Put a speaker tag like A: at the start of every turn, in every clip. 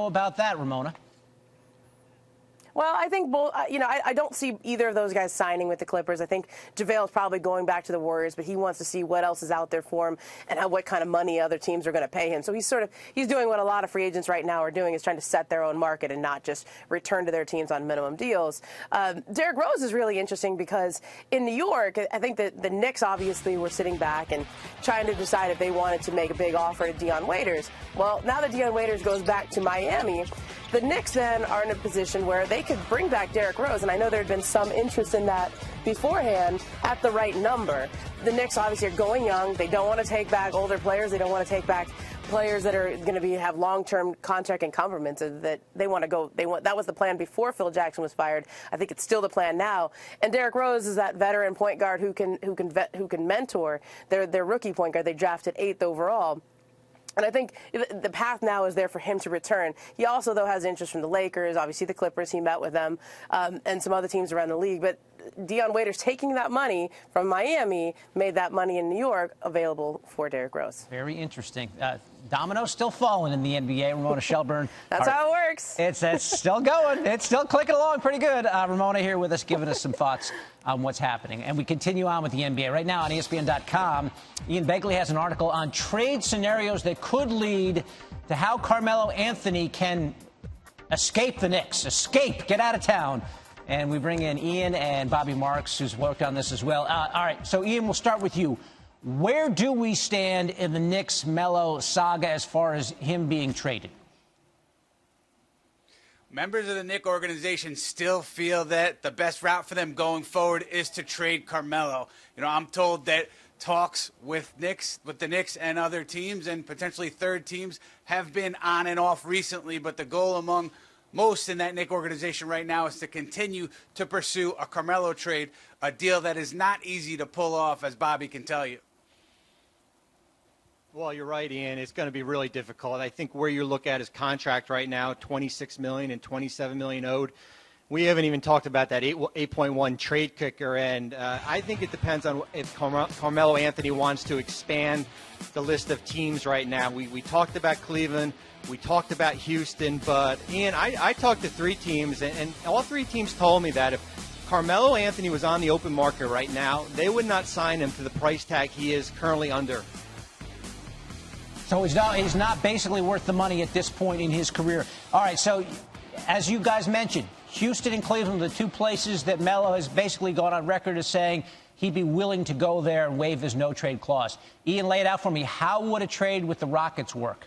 A: about that, Ramona?
B: Well, I think both. I don't see either of those guys signing with the Clippers. I think JaVale is probably going back to the Warriors, but he wants to see what else is out there for him and what kind of money other teams are going to pay him. So he's doing what a lot of free agents right now are doing, is trying to set their own market and not just return to their teams on minimum deals. Derrick Rose is really interesting because in New York, I think that the Knicks obviously were sitting back and trying to decide if they wanted to make a big offer to Dion Waiters. Well, now that Dion Waiters goes back to Miami, the Knicks then are in a position where they could bring back Derrick Rose, and I know there had been some interest in that beforehand at the right number. The Knicks obviously are going young. They don't want to take back older players. They don't want to take back players that are going to have long-term contract encumbrance. That they want to go. That was the plan before Phil Jackson was fired. I think it's still the plan now. And Derrick Rose is that veteran point guard who can mentor their rookie point guard. They drafted 8th overall. And I think the path now is there for him to return. He also, though, has interest from the Lakers, obviously the Clippers. He met with them, and some other teams around the league. But Dion Waiters taking that money from Miami made that money in New York available for Derrick Rose.
A: Very interesting. Domino's still falling in the NBA. Ramona Shelburne.
B: That's how it works.
A: It's still going. It's still clicking along pretty good. Ramona here with us, giving us some thoughts on what's happening. And we continue on with the NBA. Right now on ESPN.com, Ian Begley has an article on trade scenarios that could lead to how Carmelo Anthony can escape the Knicks. Get out of town. And we bring in Ian and Bobby Marks, who's worked on this as well. All right, so Ian, we'll start with you. Where do we stand in the Knicks-Melo saga as far as him being traded?
C: Members of the Knicks organization still feel that the best route for them going forward is to trade Carmelo. You know, I'm told that talks with the Knicks and other teams and potentially third teams have been on and off recently, but the goal among most in that Knicks organization right now is to continue to pursue a Carmelo trade, a deal that is not easy to pull off, as Bobby can tell you.
D: Well, you're right, Ian. It's going to be really difficult. I think where you look at his contract right now, $26 million and $27 million owed. We haven't even talked about that 8.1 trade kicker, and I think it depends on if Carmelo Anthony wants to expand the list of teams right now. We talked about Cleveland. We talked about Houston, but Ian, I talked to 3 teams, and all 3 teams told me that if Carmelo Anthony was on the open market right now, they would not sign him to the price tag he is currently under.
A: So he's not basically worth the money at this point in his career. All right, so as you guys mentioned, Houston and Cleveland are the 2 places that Melo has basically gone on record as saying he'd be willing to go there and waive his no-trade clause. Ian, lay it out for me. How would a trade with the Rockets work?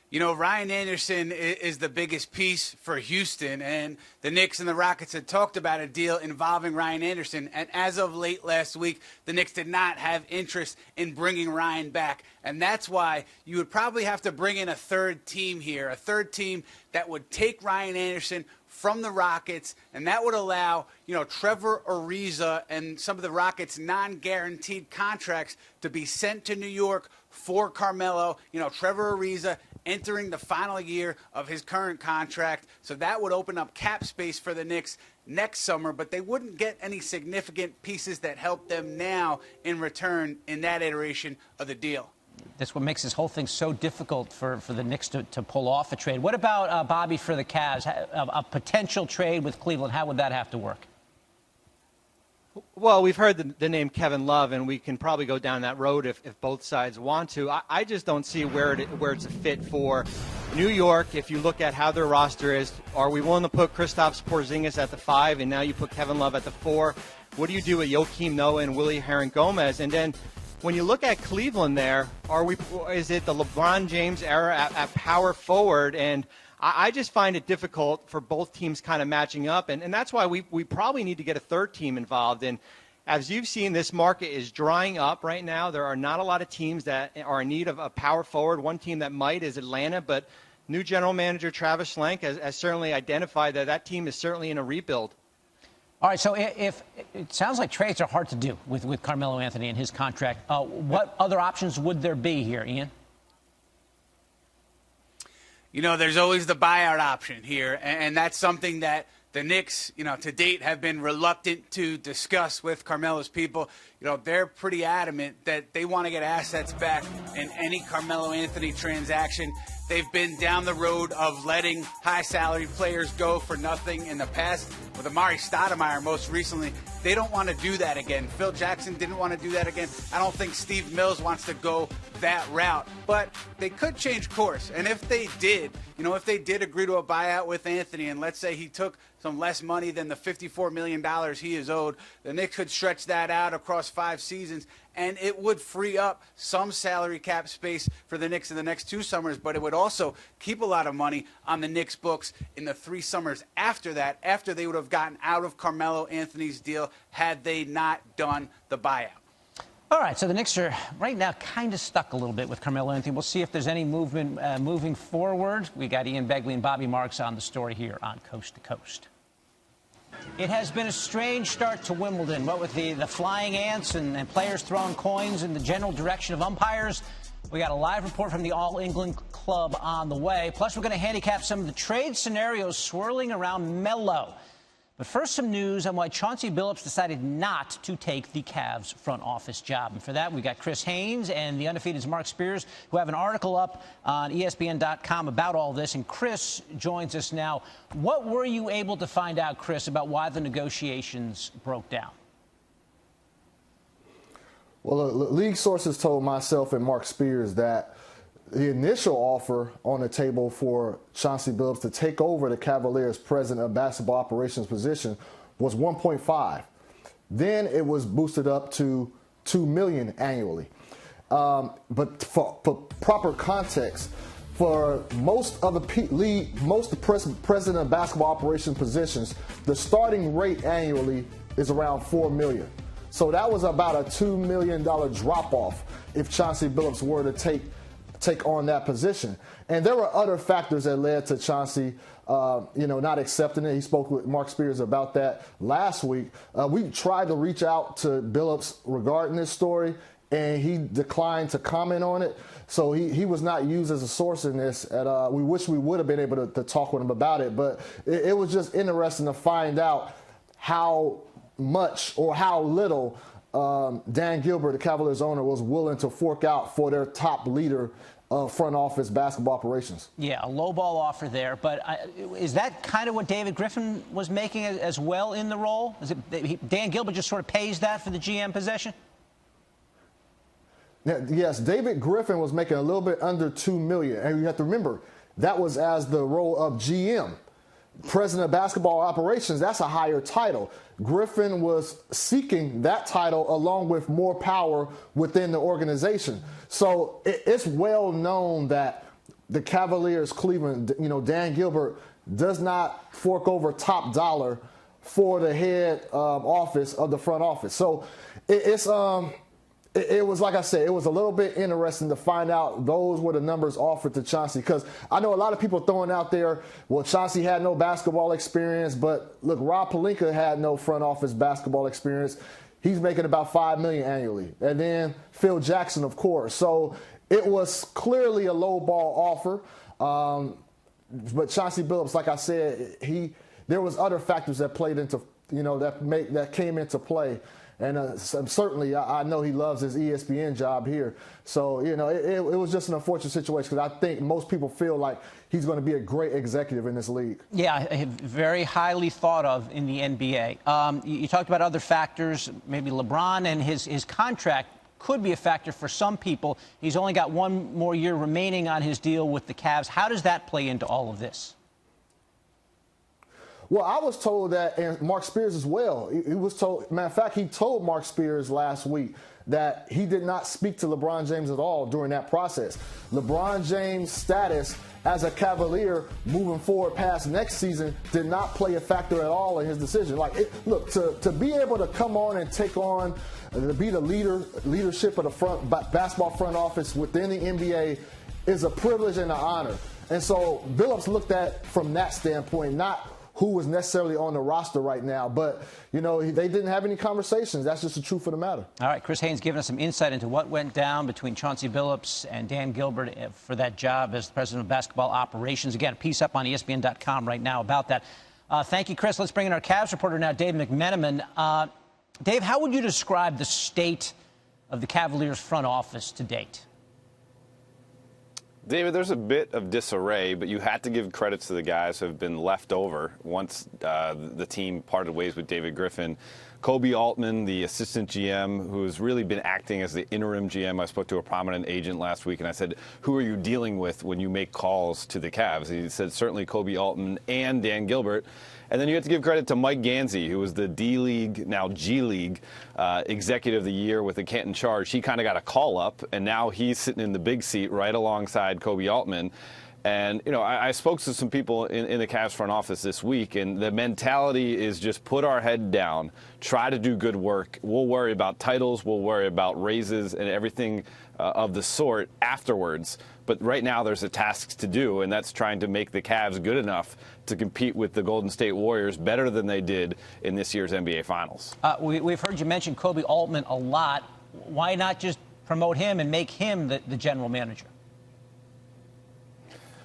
C: You know, Ryan Anderson is the biggest piece for Houston, and the Knicks and the Rockets had talked about a deal involving Ryan Anderson, and as of late last week, the Knicks did not have interest in bringing Ryan back, and that's why you would probably have to bring in a third team here, a third team that would take Ryan Anderson from the Rockets, and that would allow, Trevor Ariza and some of the Rockets' non-guaranteed contracts to be sent to New York for Carmelo. Trevor Ariza entering the final year of his current contract, so that would open up cap space for the Knicks next summer, but they wouldn't get any significant pieces that help them now in return in that iteration of the deal.
A: That's what makes this whole thing so difficult for the Knicks to pull off a trade. What about, Bobby, for the Cavs? A potential trade with Cleveland, how would that have to work?
D: Well, we've heard the name Kevin Love, and we can probably go down that road if both sides want to. I just don't see where it's a fit for New York. If you look at how their roster is, are we willing to put Kristaps Porzingis at the 5, and now you put Kevin Love at the 4? What do you do with Joakim Noah and Willie Herron-Gomez? And then when you look at Cleveland there, is it the LeBron James era at power forward? And I just find it difficult for both teams kind of matching up, and that's why we probably need to get a third team involved. And as you've seen, this market is drying up right now. There are not a lot of teams that are in need of a power forward. One team that might is Atlanta, but new general manager Travis Schlenk has certainly identified that team is certainly in a rebuild.
A: All right, so if it sounds like trades are hard to do with Carmelo Anthony and his contract, what other options would there be here, Ian?
C: There's always the buyout option here, and that's something that the Knicks, to date have been reluctant to discuss with Carmelo's people. They're pretty adamant that they want to get assets back in any Carmelo Anthony transaction. They've been down the road of letting high-salary players go for nothing in the past. With Amari Stoudemire most recently, they don't want to do that again. Phil Jackson didn't want to do that again. I don't think Steve Mills wants to go that route. But they could change course. And if they did, if they did agree to a buyout with Anthony, and let's say he took some less money than the $54 million he is owed, the Knicks could stretch that out across 5 seasons, and it would free up some salary cap space for the Knicks in the next 2 summers, but it would also keep a lot of money on the Knicks' books in the 3 summers after that, after they would have gotten out of Carmelo Anthony's deal had they not done the buyout.
A: All right, so the Knicks are right now kind of stuck a little bit with Carmelo Anthony. We'll see if there's any movement moving forward. We got Ian Begley and Bobby Marks on the story here on Coast to Coast. It has been a strange start to Wimbledon, what with the flying ants and players throwing coins in the general direction of umpires. We got a live report from the All England Club on the way. Plus, we're going to handicap some of the trade scenarios swirling around Melo. But first, some news on why Chauncey Billups decided not to take the Cavs front office job. And for that, we got Chris Haynes and the undefeated's Mark Spears, who have an article up on ESPN.com about all this. And Chris joins us now. What were you able to find out, Chris, about why the negotiations broke down?
E: Well, league sources told myself and Mark Spears that the initial offer on the table for Chauncey Billups to take over the Cavaliers' president of basketball operations position was 1.5. Then it was boosted up to $2 million annually. But for proper context, for most of the president of basketball operations positions, the starting rate annually is around $4 million. So that was about a $2 million drop-off if Chauncey Billups were to take on that position. And there were other factors that led to Chauncey, not accepting it. He spoke with Mark Spears about that last week. We tried to reach out to Billups regarding this story, and he declined to comment on it. So he was not used as a source in this. And we wish we would have been able to talk with him about it. But it was just interesting to find out how much or how little Dan Gilbert, the Cavaliers owner, was willing to fork out for their top leader of front office basketball operations. Yeah, a low ball offer there. But is that kind of what David Griffin was making as well in the role? Is it Dan Gilbert just sort of pays that for the GM possession? Yes, David Griffin was making a little bit under $2 million. And you have to remember, that was as the role of GM. President of basketball operations, that's a higher title. Griffin was seeking that title along with more power within the organization. So it's well known that the Cavaliers, Cleveland, Dan Gilbert does not fork over top dollar for the head office of the front office. So it was, like I said, it was a little bit interesting to find out those were the numbers offered to Chauncey, because I know a lot of people throwing out there, well, Chauncey had no basketball experience, but look, Rob Pelinka had no front office basketball experience. He's making about $5 million annually. And then Phil Jackson, of course. So it was clearly a low ball offer. But Chauncey Billups, like I said, there was other factors that played into, that came into play. And certainly, I know he loves his ESPN job here. So, it was just an unfortunate situation, because I think most people feel like he's going to be a great executive in this league. Yeah, very highly thought of in the NBA. You talked about other factors, maybe LeBron and his contract could be a factor for some people. He's only got one more year remaining on his deal with the Cavs. How does that play into all of this? Well, I was told that, and Mark Spears as well. He was told, matter of fact, he told Mark Spears last week that he did not speak to LeBron James at all during that process. LeBron James' status as a Cavalier moving forward past next season did not play a factor at all in his decision. Look, to be able to come on and take on, to be the leadership of the basketball front office within the NBA is a privilege and an honor. And so Billups looked at from that standpoint, not who was necessarily on the roster right now. But, they didn't have any conversations. That's just the truth of the matter. All right, Chris Haynes giving us some insight into what went down between Chauncey Billups and Dan Gilbert for that job as the president of basketball operations. Again, a piece up on ESPN.com right now about that. Thank you, Chris. Let's bring in our Cavs reporter now, Dave McMenamin. Dave, how would you describe the state of the Cavaliers front office to date?
F: David, there's a bit of disarray, but you had to give credits to the guys who have been left over once the team parted ways with David Griffin. Kobe Altman, the assistant GM, who's really been acting as the interim GM. I spoke to a prominent agent last week, and I said, who are you dealing with when you make calls to the Cavs? He said, certainly Kobe Altman and Dan Gilbert. And then you have to give credit to Mike Gansey, who was the D-League, now G-League, Executive of the Year with the Canton Charge. He kind of got a call-up, and now he's sitting in the big seat right alongside Kobe Altman. And, you know, I spoke to some people in the Cavs front office this week, and the mentality is just put our head down, try to do good work. We'll worry about titles, we'll worry about raises and everything of the sort afterwards. But right now there's a task to do, and that's trying to make the Cavs good enough to compete with the Golden State Warriors better than they did in this year's NBA Finals.
A: We've heard you mention Kobe Altman a lot. Why not just promote him and make him the general manager?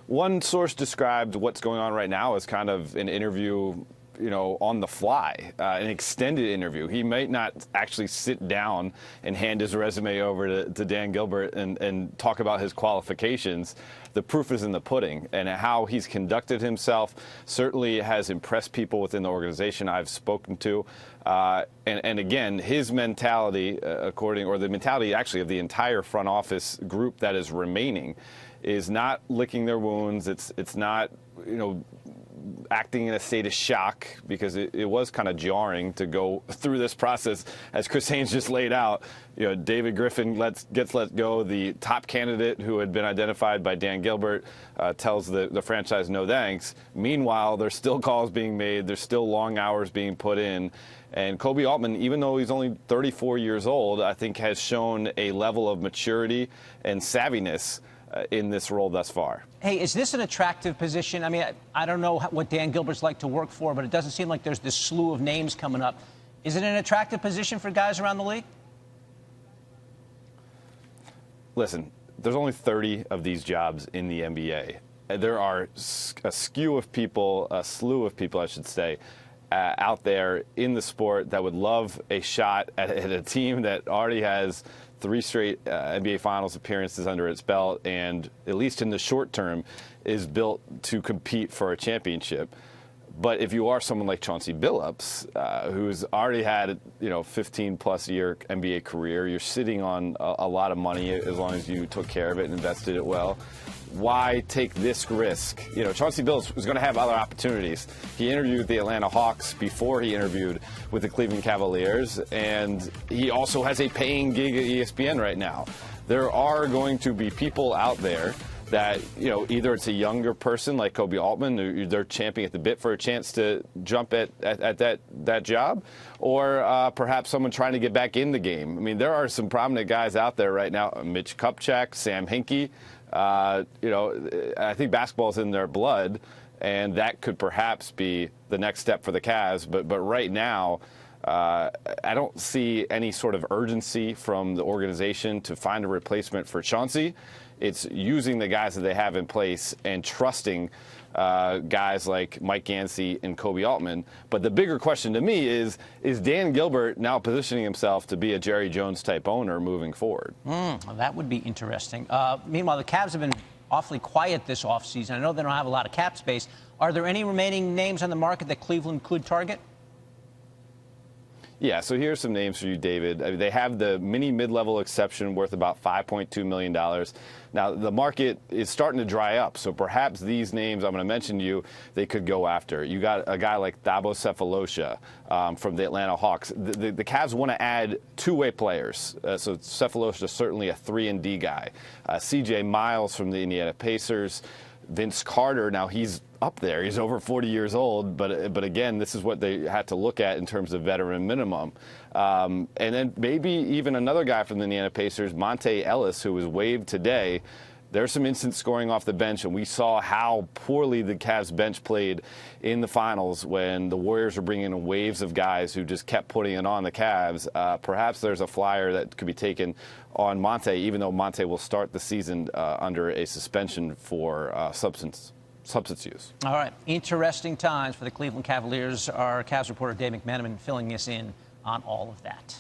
F: One source described what's going on right now as kind of an interview, you know, on the fly, an extended interview. He might not actually sit down and hand his resume over to Dan Gilbert and talk about his qualifications. The proof is in the pudding, and how he's conducted himself certainly has impressed people within the organization I've spoken to. And again, his mentality, the mentality actually of the entire front office group that is remaining, is not licking their wounds. It's not, you know, acting in a state of shock, because it was kind of jarring to go through this process, as Chris Haynes just laid out. You know, David Griffin gets let go. The top candidate, who had been identified by Dan Gilbert, tells the franchise no thanks. Meanwhile, there's still calls being made. There's still long hours being put in. And Kobe Altman, even though he's only 34 years old, I think has shown a level of maturity and savviness in this role thus far.
A: Hey, is this an attractive position? I mean, I don't know what Dan Gilbert's like to work for, but it doesn't seem like there's this slew of names coming up. Is it an attractive position for guys around the league?
F: Listen, there's only 30 of these jobs in the NBA. There are a slew of people, I should say, out there in the sport that would love a shot at a team that already has 3 straight NBA Finals appearances under its belt, and at least in the short term is built to compete for a championship. But if you are someone like Chauncey Billups, who's already had 15-plus year NBA career, you're sitting on a lot of money as long as you took care of it and invested it well. Why take this risk? You know, Chauncey Billups was going to have other opportunities. He interviewed with the Atlanta Hawks before he interviewed with the Cleveland Cavaliers, and he also has a paying gig at ESPN right now. There are going to be people out there that, you know, either it's a younger person like Kobe Altman, who they're champing at the bit for a chance to jump at that job, or perhaps someone trying to get back in the game. I mean, there are some prominent guys out there right now, Mitch Kupchak, Sam Hinkie. I think basketball's in their blood, and that could perhaps be the next step for the Cavs. But right now, I don't see any sort of urgency from the organization to find a replacement for Chauncey. It's using the guys that they have in place and trusting guys like Mike Gansey and Kobe Altman. But the bigger question to me is Dan Gilbert now positioning himself to be a Jerry Jones-type owner moving forward?
A: Well, that would be interesting. Meanwhile, the Cavs have been awfully quiet this offseason. I know they don't have a lot of cap space. Are there any remaining names on the market that Cleveland could target?
F: Yeah, so here's some names for you, David. I mean, they have the mid-level exception worth about $5.2 million. Now, the market is starting to dry up, so perhaps these names I'm going to mention to you, they could go after. You got a guy like Thabo Sefolosha from the Atlanta Hawks. The Cavs want to add two-way players, so Sefolosha is certainly a 3-and-D guy. C.J. Miles from the Indiana Pacers. Vince Carter, now he's up there. He's over 40 years old, but again, this is what they had to look at in terms of veteran minimum. And then maybe even another guy from the Indiana Pacers, Monte Ellis, who was waived today. There's some instant scoring off the bench, and we saw how poorly the Cavs bench played in the finals when the Warriors were bringing in waves of guys who just kept putting it on the Cavs. Perhaps there's a flyer that could be taken on Monte, even though Monte will start the season under a suspension for substance use.
A: All right. Interesting times for the Cleveland Cavaliers. Our Cavs reporter Dave McManaman filling us in on all of that.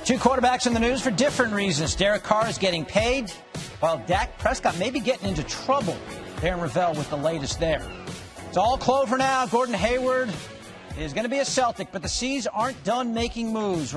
A: Two quarterbacks in the news for different reasons. Derrick Carr is getting paid, while Dak Prescott may be getting into trouble. Darren Ravel with the latest there. It's all Clover now. Gordon Hayward is going to be a Celtic, but the C's aren't done making moves.